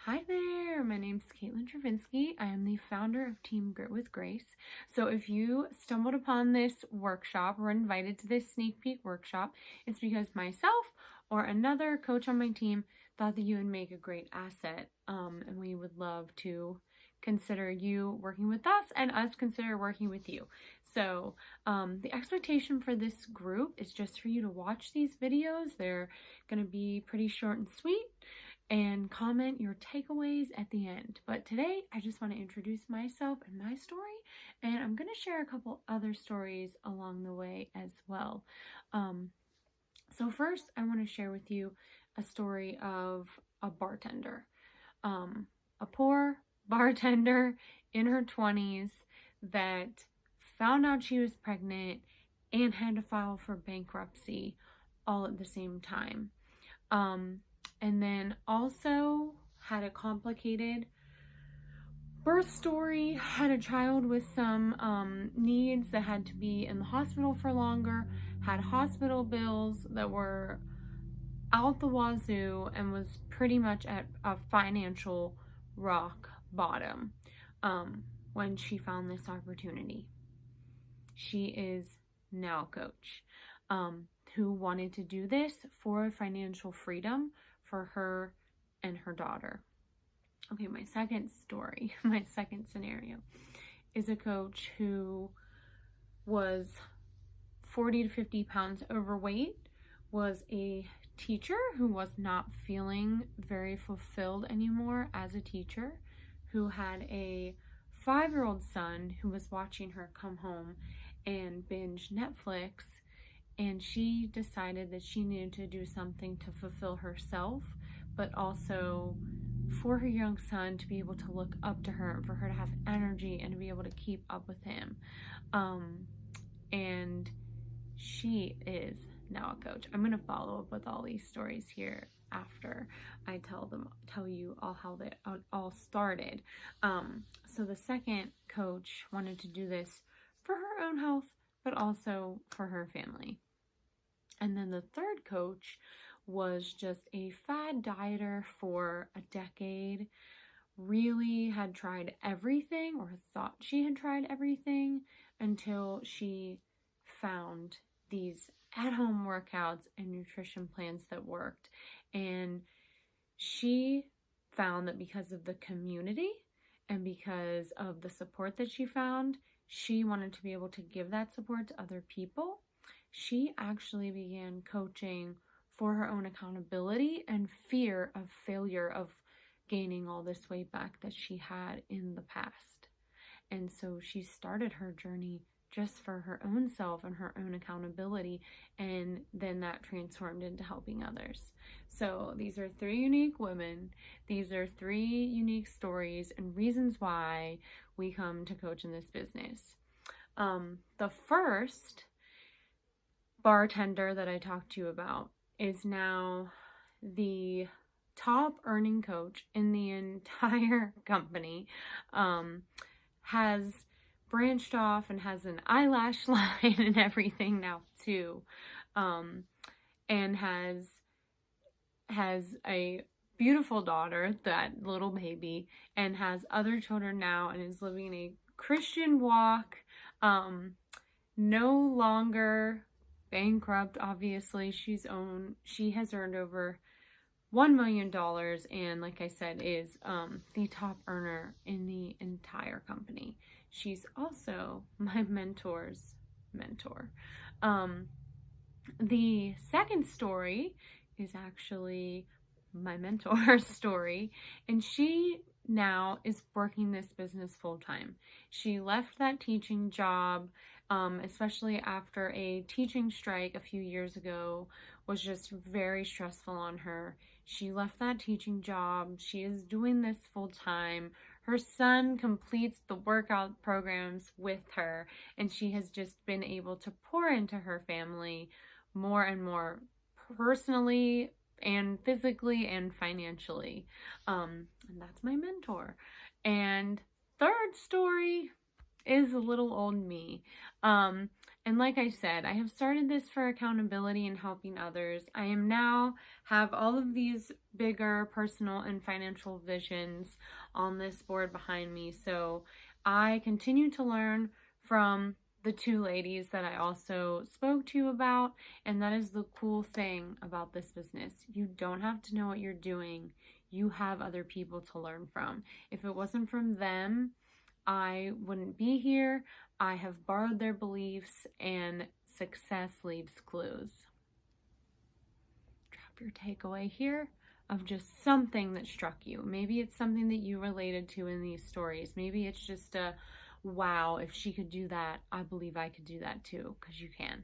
Hi there, my name's Caitlin Travinsky. I am the founder of Team Grit with Grace. So if you stumbled upon this workshop or invited to this sneak peek workshop, it's because myself or another coach on my team thought that you would make a great asset. And we would love to consider you working with us and us consider working with you. So the expectation for this group is just for you to watch these videos. They're going to be pretty short and sweet, and comment your takeaways at the end. But today, I just want to introduce myself and my story, and I'm going to share a couple other stories along the way as well. So first, I want to share with you a story of a bartender, a poor bartender in her 20s that found out she was pregnant and had to file for bankruptcy all at the same time. And then also had a complicated birth story, had a child with some needs that had to be in the hospital for longer, had hospital bills that were out the wazoo, and was pretty much at a financial rock bottom when she found this opportunity. She is now a coach who wanted to do this for financial freedom for her and her daughter. Okay, my second story, my second scenario is a coach who was 40 to 50 pounds overweight, was a teacher who was not feeling very fulfilled anymore as a teacher, who had a 5-year-old son who was watching her come home and binge Netflix. And she decided that she needed to do something to fulfill herself, but also for her young son to be able to look up to her, for her to have energy and to be able to keep up with him. And she is now a coach. I'm going to follow up with all these stories here after I tell you all how they all started. So the second coach wanted to do this for her own health, but also for her family. And then the third coach was just a fad dieter for a decade, really had tried everything or thought she had tried everything until she found these at-home workouts and nutrition plans that worked. And she found that because of the community and because of the support that she found, she wanted to be able to give that support to other people. She actually began coaching for her own accountability and fear of failure of gaining all this weight back that she had in the past. And so she started her journey just for her own self and her own accountability, and then that transformed into helping others. So these are 3 unique women. These are 3 unique stories and reasons why we come to coach in this business. The first bartender that I talked to you about is now the top earning coach in the entire company, has branched off and has an eyelash line and everything now too, and has a beautiful daughter, that little baby, and has other children now, and is living a Christian walk, no longer bankrupt. Obviously she has earned over $1 million, and like I said, is the top earner in the entire company. She's also my mentor's mentor. The second story is actually my mentor's story, and she now is working this business full-time. She left that teaching job, especially after a teaching strike a few years ago was just very stressful on her. She left that teaching job. She is doing this full-time. Her son completes the workout programs with her, and she has just been able to pour into her family more and more, personally and physically and financially. And that's my mentor. And third story is a little old me. And And like I said, I have started this for accountability and helping others. I am now have all of these bigger personal and financial visions on this board behind me. So I continue to learn from the two ladies that I also spoke to you about, and that is the cool thing about this business. You don't have to know what you're doing. You have other people to learn from. If it wasn't from them, I wouldn't be here. I have borrowed their beliefs, and success leaves clues. Drop your takeaway here of just something that struck you. Maybe it's something that you related to in these stories. Maybe it's just a, wow, if she could do that, I believe I could do that too, because you can.